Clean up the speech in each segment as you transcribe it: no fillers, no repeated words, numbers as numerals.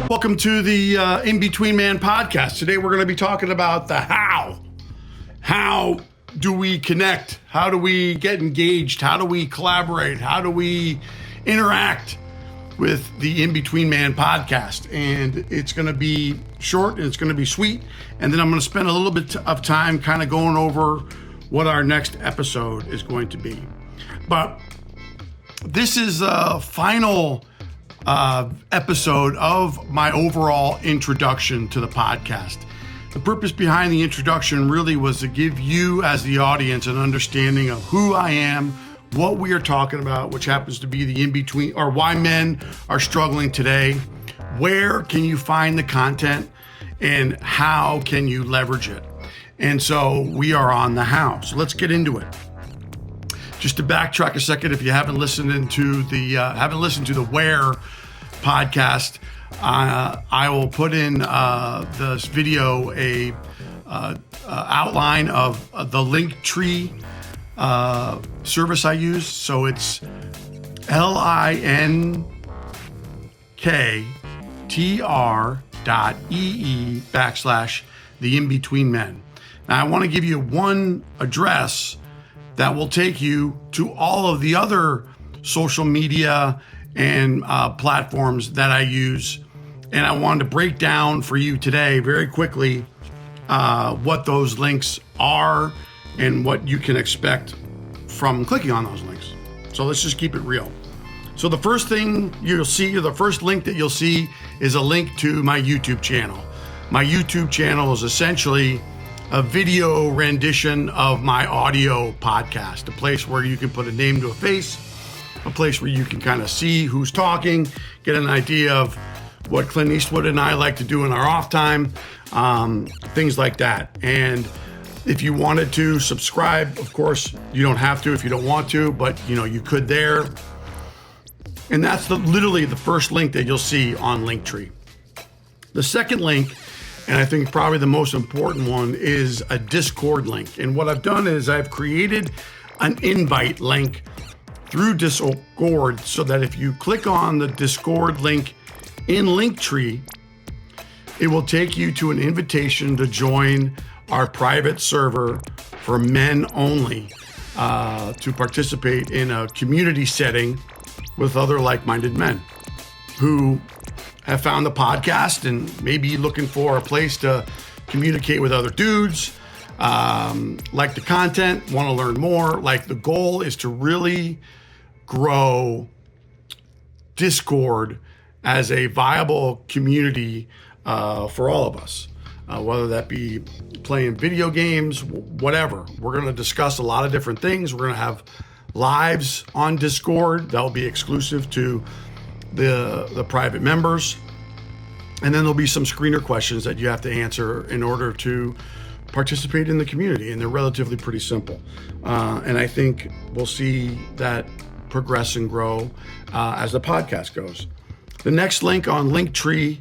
Welcome to the In-Between-Man podcast. Today we're going to be talking about the how. How do we connect? How do we get engaged? How do we collaborate? How do we interact with the In-Between-Man podcast? And it's going to be short and it's going to be sweet. And then I'm going to spend a little bit of time kind of going over what our next episode is going to be. But this is a final episode of my overall introduction to the podcast. The purpose behind the introduction really was to give you as the audience an understanding of who I am, what we are talking about, which happens to be the in-between, or why men are struggling today. Where can you find the content and how can you leverage it? And so we are on the how. So let's get into it. Just to backtrack a second, if you haven't listened to the Where podcast, I will put in this video a outline of the linktr service I use. So it's linktr.ee/theinbetweenman. Now I want to give you one address that will take you to all of the other social media and platforms that I use. And I wanted to break down for you today very quickly what those links are and what you can expect from clicking on those links. So let's just keep it real. So the first thing you'll see, or the first link that you'll see, is a link to my YouTube channel. My YouTube channel is essentially a video rendition of my audio podcast, a place where you can put a name to a face, a place where you can kind of see who's talking, get an idea of what Clint Eastwood and I like to do in our off time, things like that. And if you wanted to subscribe, of course, you don't have to if you don't want to, but you could there. And that's literally the first link that you'll see on Linktree. The second link, and I think probably the most important one, is a Discord link. And what I've done is I've created an invite link through Discord so that if you click on the Discord link in Linktree, it will take you to an invitation to join our private server for men only, to participate in a community setting with other like-minded men who have found the podcast and maybe looking for a place to communicate with other dudes, like the content, want to learn more. Like, the goal is to really grow Discord as a viable community for all of us, whether that be playing video games, whatever. We're going to discuss a lot of different things. We're going to have lives on Discord that will be exclusive to the private members. And then there'll be some screener questions that you have to answer in order to participate in the community. And they're relatively pretty simple. And I think we'll see that progress and grow as the podcast goes. The next link on Linktree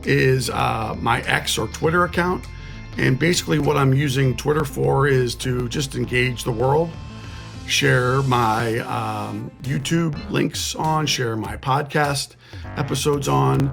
is my X or Twitter account. And basically what I'm using Twitter for is to just engage the world, share my YouTube links on, share my podcast episodes on,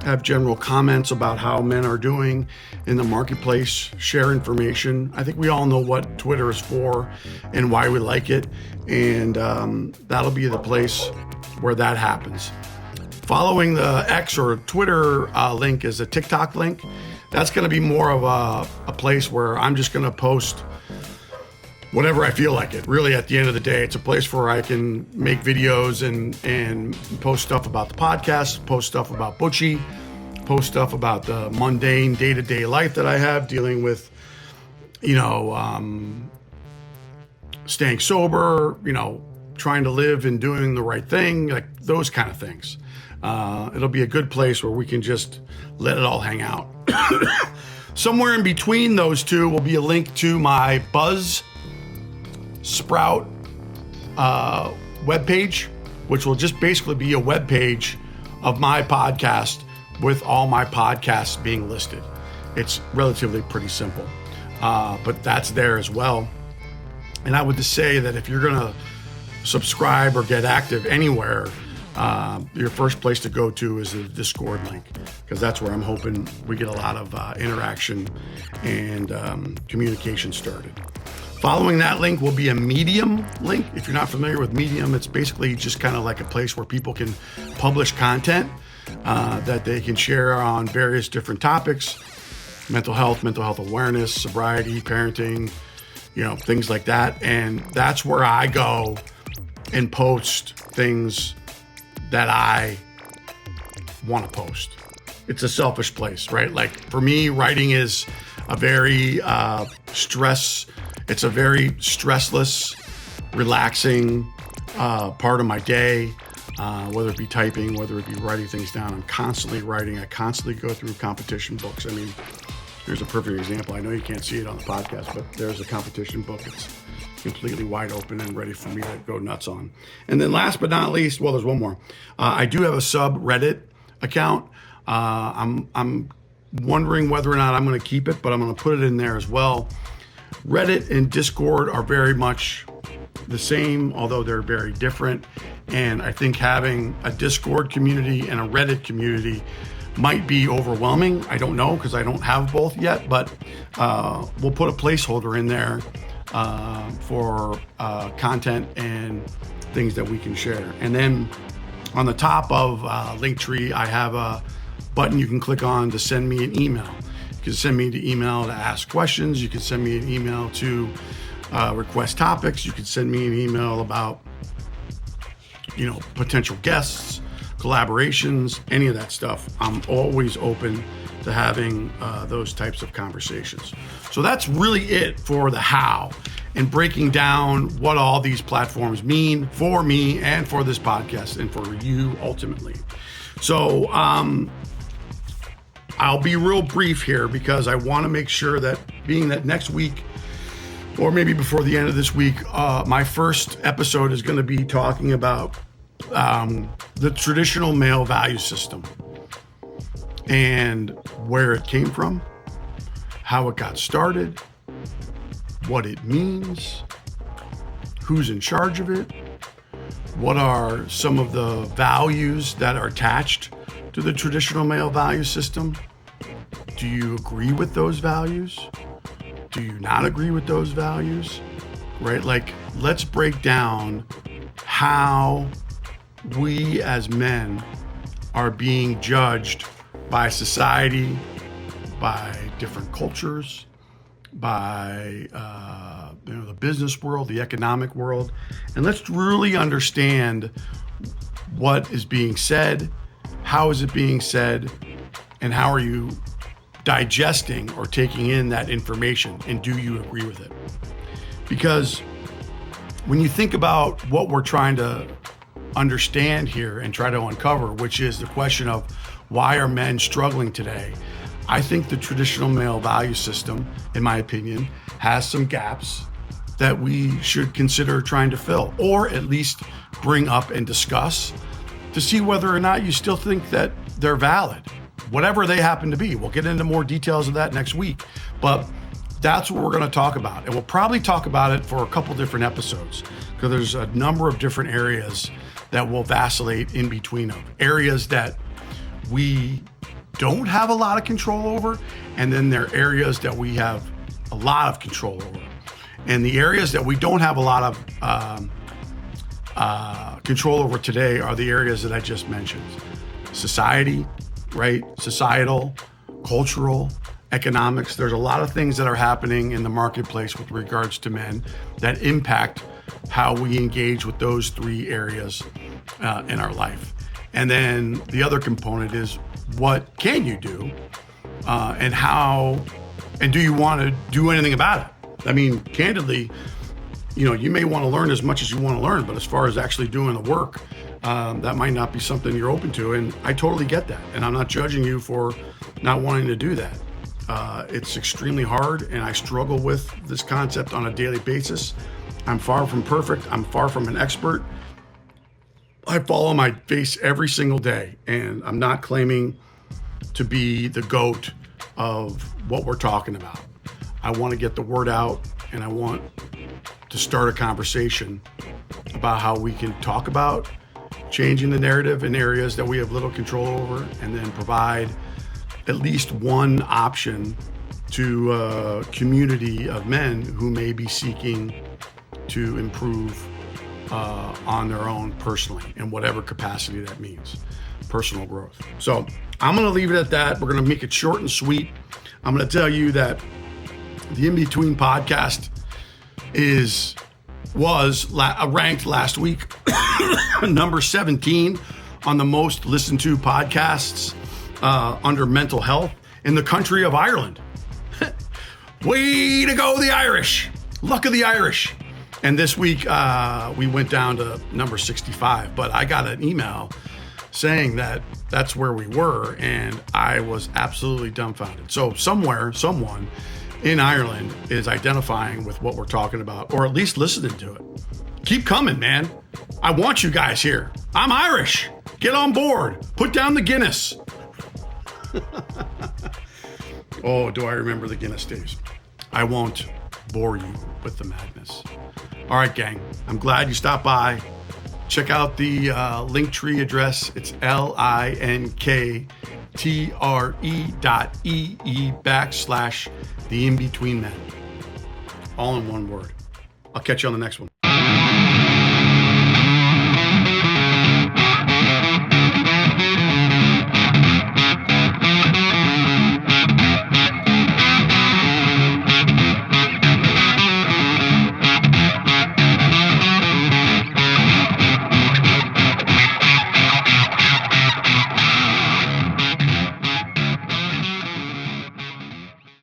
have general comments about how men are doing in the marketplace, share information. I think we all know what Twitter is for and why we like it, and that'll be the place where that happens. Following the X or Twitter link is a TikTok link. That's going to be more of a place where I'm just going to post whatever I feel like it. Really, at the end of the day, it's a place where I can make videos and post stuff about the podcast, post stuff about Butchie, post stuff about the mundane day-to-day life that I have dealing with, staying sober, trying to live and doing the right thing, like those kind of things. It'll be a good place where we can just let it all hang out. Somewhere in between those two will be a link to my Buzz Sprout webpage, which will just basically be a webpage of my podcast with all my podcasts being listed. It's relatively pretty simple, but that's there as well. And I would just say that if you're going to subscribe or get active anywhere, your first place to go to is the Discord link, because that's where I'm hoping we get a lot of interaction and communication started. Following that link will be a Medium link. If you're not familiar with Medium, it's basically just kind of like a place where people can publish content that they can share on various different topics: mental health awareness, sobriety, parenting, things like that. And that's where I go and post things that I want to post. It's a selfish place, right? Like for me, writing is a very it's a very stressless, relaxing part of my day, whether it be typing, whether it be writing things down. I'm constantly writing. I constantly go through competition books. I mean, here's a perfect example. I know you can't see it on the podcast, but there's a competition book. It's completely wide open and ready for me to go nuts on. And then last but not least, there's one more. I do have a subreddit account. I'm wondering whether or not I'm going to keep it, but I'm going to put it in there as well. Reddit and Discord are very much the same, although they're very different. And I think having a Discord community and a Reddit community might be overwhelming. I don't know, because I don't have both yet, but we'll put a placeholder in there for content and things that we can share. And then on the top of Linktree, I have a button you can click on to send me an email. You can send me an email to ask questions. You can send me an email to request topics. You can send me an email about, potential guests, collaborations, any of that stuff. I'm always open to having those types of conversations. So that's really it for the how and breaking down what all these platforms mean for me and for this podcast and for you ultimately. So I'll be real brief here, because I want to make sure that, being that next week, or maybe before the end of this week, my first episode is going to be talking about the traditional male value system and where it came from, how it got started, what it means, who's in charge of it, what are some of the values that are attached to the traditional male value system. Do you agree with those values? Do you not agree with those values? Right? Like, let's break down how we as men are being judged by society, by different cultures, by the business world, the economic world. And let's really understand what is being said, how is it being said, and how are you digesting or taking in that information, and do you agree with it? Because when you think about what we're trying to understand here and try to uncover, which is the question of why are men struggling today, I think the traditional male value system, in my opinion, has some gaps that we should consider trying to fill, or at least bring up and discuss to see whether or not you still think that they're valid, whatever they happen to be. We'll get into more details of that next week, but that's what we're going to talk about. And we'll probably talk about it for a couple different episodes, because there's a number of different areas that will vacillate in between them. Areas that we don't have a lot of control over, and then there are areas that we have a lot of control over. And the areas that we don't have a lot of control over today are the areas that I just mentioned. Society, right? Societal, cultural, economics. There's a lot of things that are happening in the marketplace with regards to men that impact how we engage with those three areas in our life. And then the other component is, what can you do and how, and do you want to do anything about it? I mean, candidly, you may want to learn as much as you want to learn, but as far as actually doing the work, that might not be something you're open to. And I totally get that. And I'm not judging you for not wanting to do that. It's extremely hard, and I struggle with this concept on a daily basis. I'm far from perfect. I'm far from an expert. I fall on my face every single day, and I'm not claiming to be the GOAT of what we're talking about. I want to get the word out, and I want to start a conversation about how we can talk about changing the narrative in areas that we have little control over, and then provide at least one option to a community of men who may be seeking to improve on their own personally, in whatever capacity that means, personal growth. So I'm going to leave it at that. We're going to make it short and sweet. I'm going to tell you that the In Between podcast was ranked last week number 17 on the most listened to podcasts under mental health in the country of Ireland. Way to go, the Irish. Luck of the Irish. And this week we went down to number 65, but I got an email saying that that's where we were, and I was absolutely dumbfounded. So someone in Ireland is identifying with what we're talking about, or at least listening to it. Keep coming, man. I want you guys here. I'm Irish. Get on board. Put down the Guinness. Oh, do I remember the Guinness days? I won't bore you with the madness. All right, gang. I'm glad you stopped by. Check out the Linktree address. It's linktr.ee/theinbetweenman. All in one word. I'll catch you on the next one.